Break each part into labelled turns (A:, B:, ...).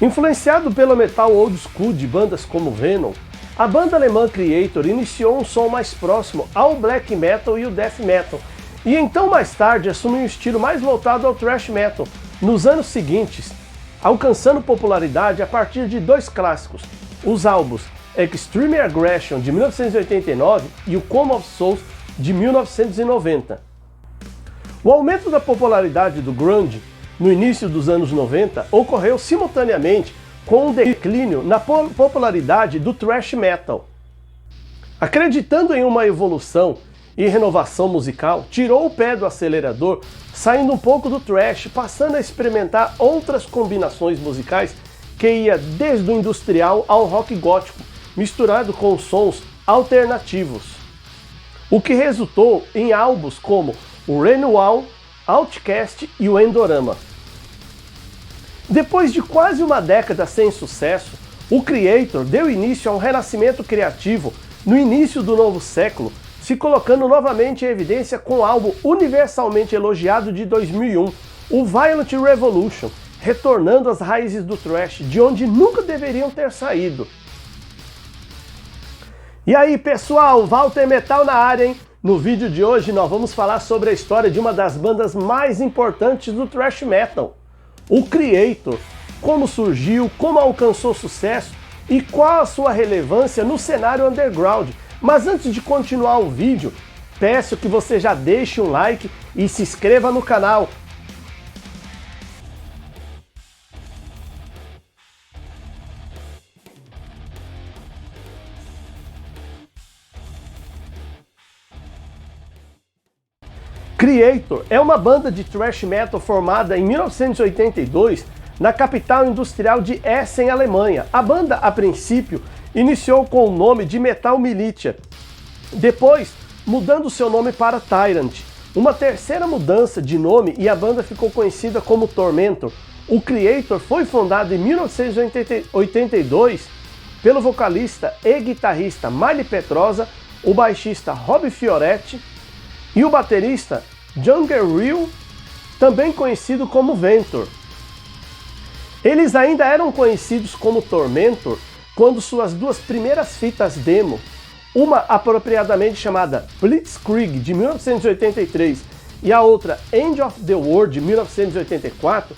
A: Influenciado pelo metal old school de bandas como Venom, a banda alemã Kreator iniciou um som mais próximo ao black metal e o death metal, e então mais tarde assumiu um estilo mais voltado ao thrash metal nos anos seguintes, alcançando popularidade a partir de dois clássicos, os álbuns Extreme Aggression de 1989 e o Come of Souls de 1990. O aumento da popularidade do grunge no início dos anos 90 ocorreu simultaneamente com um declínio na popularidade do thrash metal. Acreditando em uma evolução e renovação musical, tirou o pé do acelerador, saindo um pouco do thrash, passando a experimentar outras combinações musicais que ia desde o industrial ao rock gótico, misturado com sons alternativos. O que resultou em álbuns como o Renewal, Outcast e o Endorama. Depois de quase uma década sem sucesso, o Kreator deu início a um renascimento criativo no início do novo século, se colocando novamente em evidência com o álbum universalmente elogiado de 2001, o Violent Revolution, retornando às raízes do thrash, de onde nunca deveriam ter saído. E aí pessoal, Walter Metal na área, hein? No vídeo de hoje nós vamos falar sobre a história de uma das bandas mais importantes do thrash metal, o Kreator, como surgiu, como alcançou sucesso e qual a sua relevância no cenário underground. Mas antes de continuar o vídeo, peço que você já deixe um like e se inscreva no canal. Kreator é uma banda de thrash metal formada em 1982 na capital industrial de Essen, Alemanha. A banda, a princípio, iniciou com o nome de Metal Militia, depois mudando seu nome para Tyrant. Uma terceira mudança de nome e a banda ficou conhecida como Tormentor. O Kreator foi fundado em 1982 pelo vocalista e guitarrista Miley Petrosa, o baixista Rob Fioretti e o baterista John Guerrero, também conhecido como Ventor. Eles ainda eram conhecidos como Tormentor quando suas duas primeiras fitas demo, uma apropriadamente chamada Blitzkrieg de 1983 e a outra End of the World de 1984,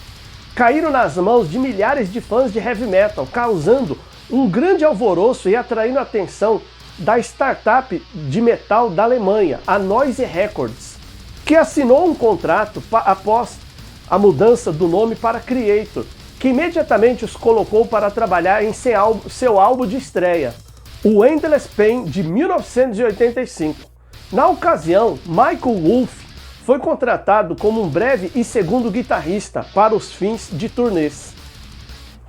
A: caíram nas mãos de milhares de fãs de heavy metal, causando um grande alvoroço e atraindo a atenção da startup de metal da Alemanha, a Noise Records, que assinou um contrato após a mudança do nome para Kreator, que imediatamente os colocou para trabalhar em seu álbum de estreia, o Endless Pain de 1985. Na ocasião, Michael Wolff foi contratado como um breve e segundo guitarrista para os fins de turnês.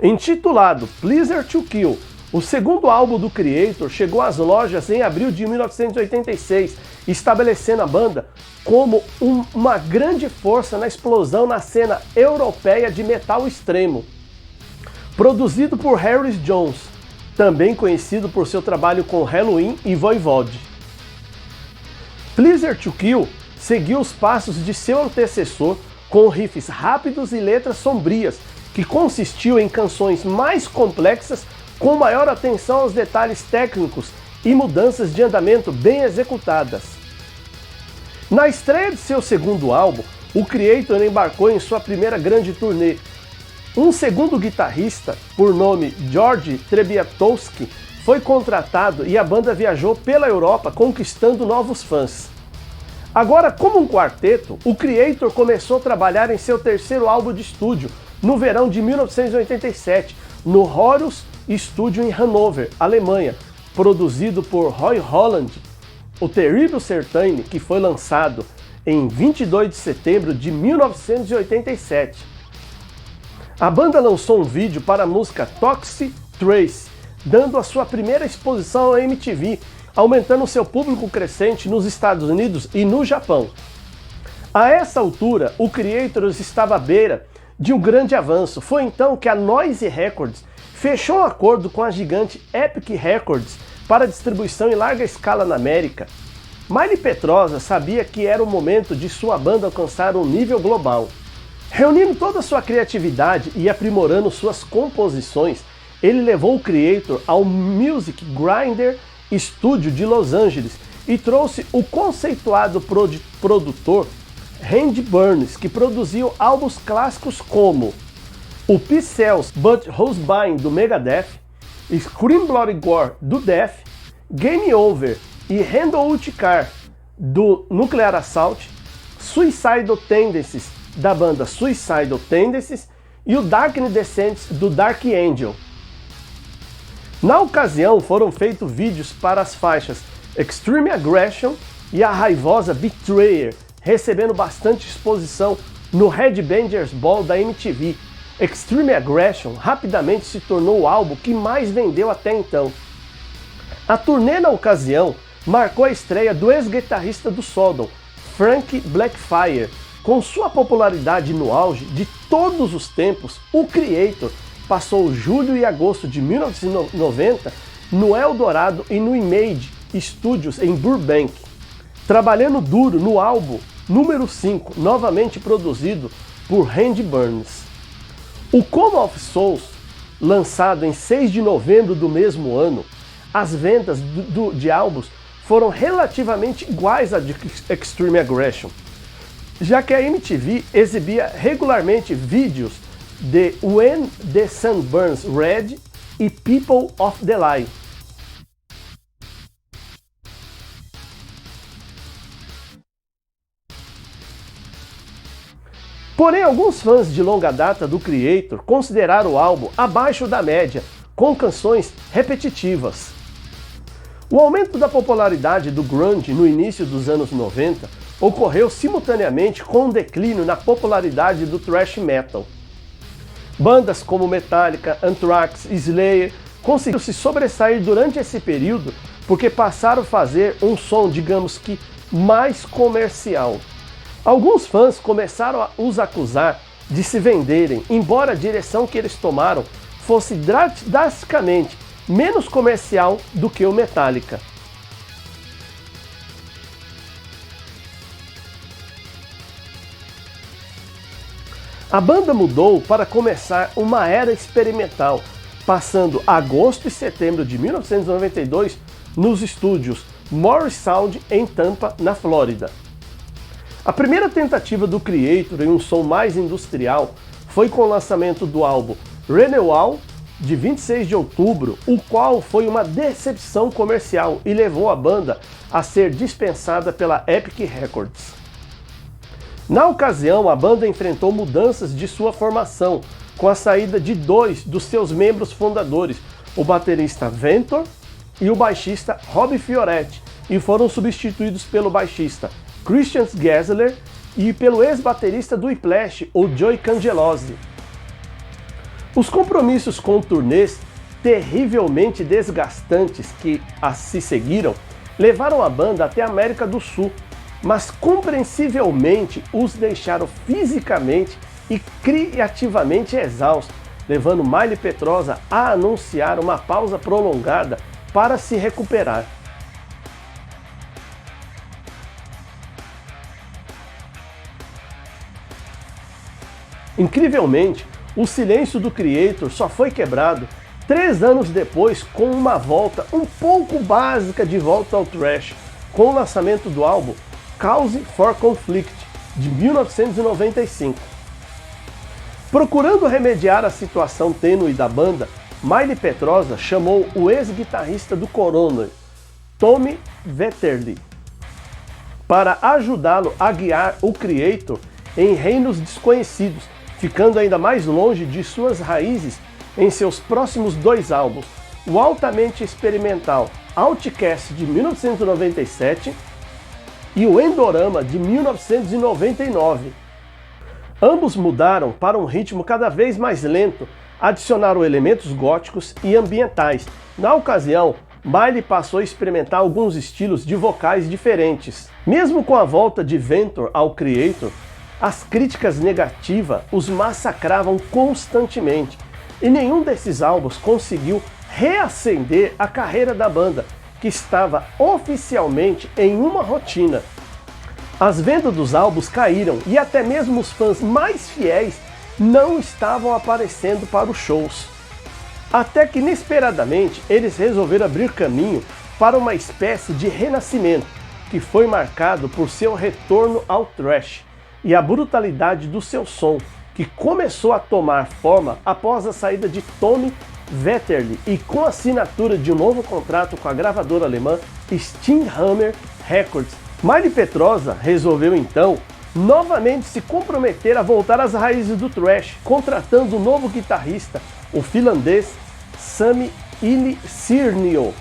A: Intitulado Pleasure to Kill, o segundo álbum do Kreator chegou às lojas em abril de 1986, estabelecendo a banda como uma grande força na explosão na cena europeia de metal extremo. Produzido por Harris Jones, também conhecido por seu trabalho com Helloween e Voivod. Pleasure to Kill seguiu os passos de seu antecessor com riffs rápidos e letras sombrias, que consistiu em canções mais complexas com maior atenção aos detalhes técnicos e mudanças de andamento bem executadas. Na estreia de seu segundo álbum, o Kreator embarcou em sua primeira grande turnê. Um segundo guitarrista, por nome George Trebiatowski, foi contratado e a banda viajou pela Europa conquistando novos fãs. Agora, como um quarteto, o Kreator começou a trabalhar em seu terceiro álbum de estúdio, no verão de 1987, no Horus Studio em Hannover, Alemanha, produzido por Roy Holland, o Terrible Certain, que foi lançado em 22 de setembro de 1987. A banda lançou um vídeo para a música Toxic Trace, dando a sua primeira exposição à MTV, aumentando seu público crescente nos Estados Unidos e no Japão. A essa altura, o Kreator estava à beira de um grande avanço. Foi então que a Noise Records fechou um acordo com a gigante Epic Records para distribuição em larga escala na América. Miley Petrosa sabia que era o momento de sua banda alcançar um nível global. Reunindo toda a sua criatividade e aprimorando suas composições, ele levou o Creator ao Music Grinder Studio de Los Angeles e trouxe o conceituado produtor Randy Burns, que produziu álbuns clássicos como o Peace Sells But Who's Buying do Megadeth, Scream Bloody Gore do Death, Game Over e Handle It Car do Nuclear Assault, Suicidal Tendencies da banda Suicidal Tendencies e o Darkness Descends do Dark Angel. Na ocasião foram feitos vídeos para as faixas Extreme Aggression e a raivosa Betrayer, recebendo bastante exposição no Headbangers Ball da MTV. Extreme Aggression rapidamente se tornou o álbum que mais vendeu até então. A turnê na ocasião marcou a estreia do ex-guitarrista do Sodom, Frank Blackfire. Com sua popularidade no auge de todos os tempos, o Creator passou julho e agosto de 1990 no Eldorado e no Image Studios em Burbank, trabalhando duro no álbum número 5, novamente produzido por Randy Burns. O Coma of Souls, lançado em 6 de novembro do mesmo ano, as vendas de álbuns foram relativamente iguais a de Extreme Aggression, já que a MTV exibia regularmente vídeos de When the Sun Burns Red e People of the Lie. Porém, alguns fãs de longa data do Creator consideraram o álbum abaixo da média, com canções repetitivas. O aumento da popularidade do grunge no início dos anos 90 ocorreu simultaneamente com um declínio na popularidade do thrash metal. Bandas como Metallica, Anthrax e Slayer conseguiram se sobressair durante esse período porque passaram a fazer um som, digamos que, mais comercial. Alguns fãs começaram a os acusar de se venderem, embora a direção que eles tomaram fosse drasticamente menos comercial do que o Metallica. A banda mudou para começar uma era experimental, passando agosto e setembro de 1992 nos estúdios Morris Sound em Tampa, na Flórida. A primeira tentativa do Creator em um som mais industrial foi com o lançamento do álbum Renewal, de 26 de outubro, o qual foi uma decepção comercial e levou a banda a ser dispensada pela Epic Records. Na ocasião, a banda enfrentou mudanças de sua formação, com a saída de 2 dos seus membros fundadores, o baterista Ventor e o baixista Rob Fioretti, e foram substituídos pelo baixista Christian Gessler e pelo ex-baterista do Whiplash, o Joey Cangelosi. Os compromissos com turnês terrivelmente desgastantes que se seguiram levaram a banda até a América do Sul, mas compreensivelmente os deixaram fisicamente e criativamente exaustos, levando Miley Petrosa a anunciar uma pausa prolongada para se recuperar. Incrivelmente, o silêncio do Creator só foi quebrado 3 anos depois, com uma volta um pouco básica de volta ao thrash, com o lançamento do álbum Cause for Conflict, de 1995. Procurando remediar a situação tênue da banda, Miley Petrosa chamou o ex-guitarrista do Coroner, Tommy Vetterli, para ajudá-lo a guiar o Creator em reinos desconhecidos, ficando ainda mais longe de suas raízes em seus próximos 2 álbuns, o altamente experimental Outcast de 1997 e o Endorama de 1999. Ambos mudaram para um ritmo cada vez mais lento, adicionaram elementos góticos e ambientais. Na ocasião, Miley passou a experimentar alguns estilos de vocais diferentes. Mesmo com a volta de Ventor ao Creator, as críticas negativas os massacravam constantemente, e nenhum desses álbuns conseguiu reacender a carreira da banda, que estava oficialmente em uma rotina. As vendas dos álbuns caíram e até mesmo os fãs mais fiéis não estavam aparecendo para os shows. Até que inesperadamente eles resolveram abrir caminho para uma espécie de renascimento, que foi marcado por seu retorno ao thrash e a brutalidade do seu som, que começou a tomar forma após a saída de Tommy Vetterli e com a assinatura de um novo contrato com a gravadora alemã Stimmhammer Records. Miley Petrosa resolveu então novamente se comprometer a voltar às raízes do thrash, contratando um novo guitarrista, o finlandês Sami Ylisernio.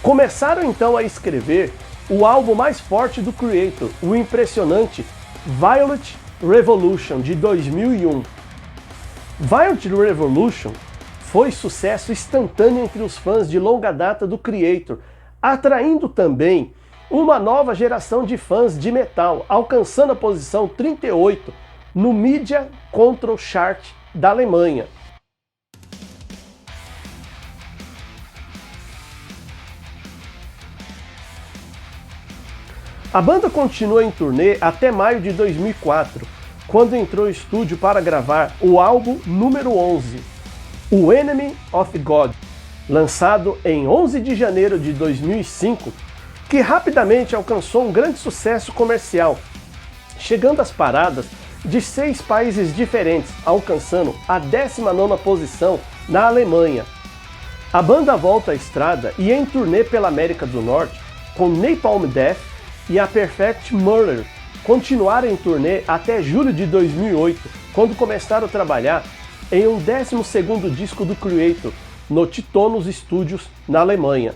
A: Começaram então a escrever o álbum mais forte do Kreator, o impressionante Violent Revolution de 2001. Violent Revolution foi sucesso instantâneo entre os fãs de longa data do Kreator, atraindo também uma nova geração de fãs de metal, alcançando a posição 38 no Media Control Chart da Alemanha. A banda continuou em turnê até maio de 2004, quando entrou em estúdio para gravar o álbum número 11, o Enemy of God, lançado em 11 de janeiro de 2005, que rapidamente alcançou um grande sucesso comercial, chegando às paradas de 6 países diferentes, alcançando a 19ª posição na Alemanha. A banda volta à estrada e em turnê pela América do Norte, com Napalm Death e a Perfect Murder continuaram em turnê até julho de 2008, quando começaram a trabalhar em um 12º disco do Kreator, no Titonos Studios, na Alemanha.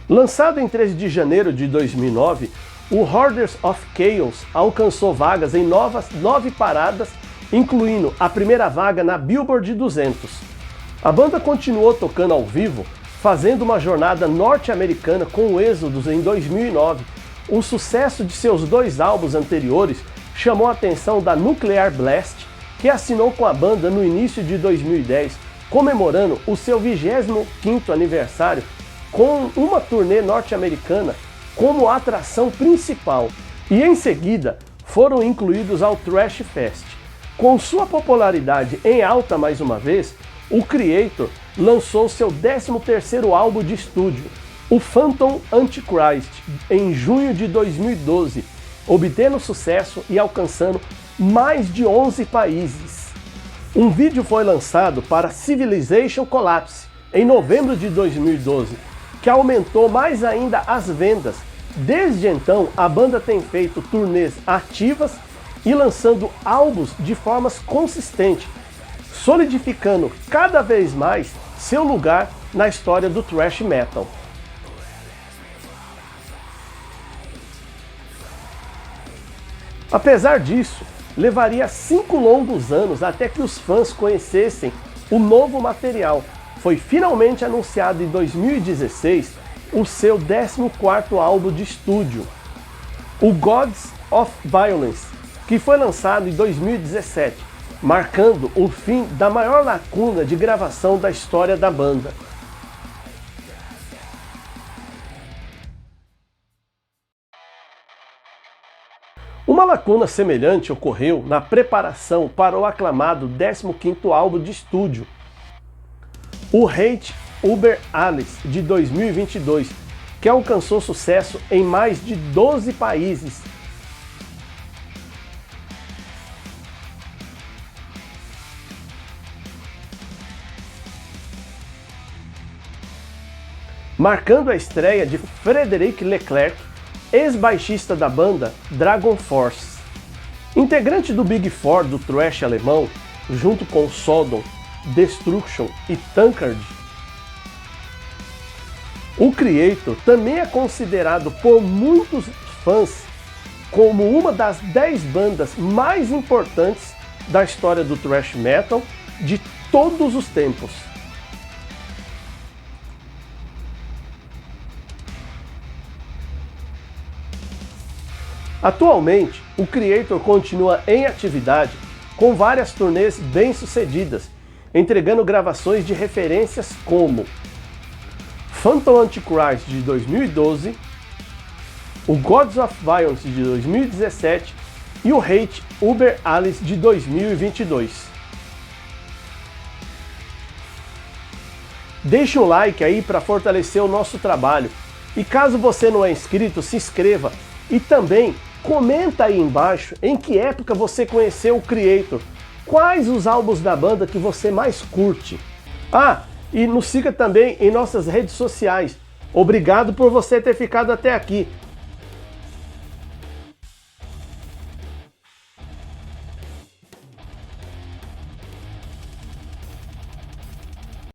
A: Lançado em 13 de janeiro de 2009, o Hoarders of Chaos alcançou vagas em 9 paradas, incluindo a primeira vaga na Billboard 200. A banda continuou tocando ao vivo, fazendo uma jornada norte-americana com o Êxodos em 2009. O sucesso de seus 2 álbuns anteriores chamou a atenção da Nuclear Blast, que assinou com a banda no início de 2010, comemorando o seu 25º aniversário, com uma turnê norte-americana como atração principal, e em seguida foram incluídos ao Thrash Fest. Com sua popularidade em alta mais uma vez, o Kreator lançou seu 13º álbum de estúdio, o Phantom Antichrist, em junho de 2012, obtendo sucesso e alcançando mais de 11 países. Um vídeo foi lançado para Civilization Collapse em novembro de 2012, que aumentou mais ainda as vendas. Desde então, a banda tem feito turnês ativas e lançando álbuns de forma consistente, solidificando cada vez mais seu lugar na história do thrash metal. Apesar disso, levaria 5 longos anos até que os fãs conhecessem o novo material. Foi finalmente anunciado em 2016 o seu 14º álbum de estúdio, o Gods of Violence, que foi lançado em 2017, marcando o fim da maior lacuna de gravação da história da banda. Uma lacuna semelhante ocorreu na preparação para o aclamado 15º álbum de estúdio, o Hate Über Alles, de 2022, que alcançou sucesso em mais de 12 países. Marcando a estreia de Frederic Leclerc, ex-baixista da banda Dragon Force. Integrante do Big Four do thrash alemão, junto com Sodom, Destruction e Tankard, o Kreator também é considerado por muitos fãs como uma das 10 bandas mais importantes da história do thrash metal de todos os tempos. Atualmente, o Kreator continua em atividade com várias turnês bem-sucedidas, entregando gravações de referências como Phantom Antichrist de 2012, o Gods of Violence de 2017 e o Hate Uber Alice de 2022. Deixe um like aí para fortalecer o nosso trabalho. E caso você não é inscrito, se inscreva. E também comenta aí embaixo em que época você conheceu o Kreator. Quais os álbuns da banda que você mais curte? Ah, e nos siga também em nossas redes sociais. Obrigado por você ter ficado até aqui.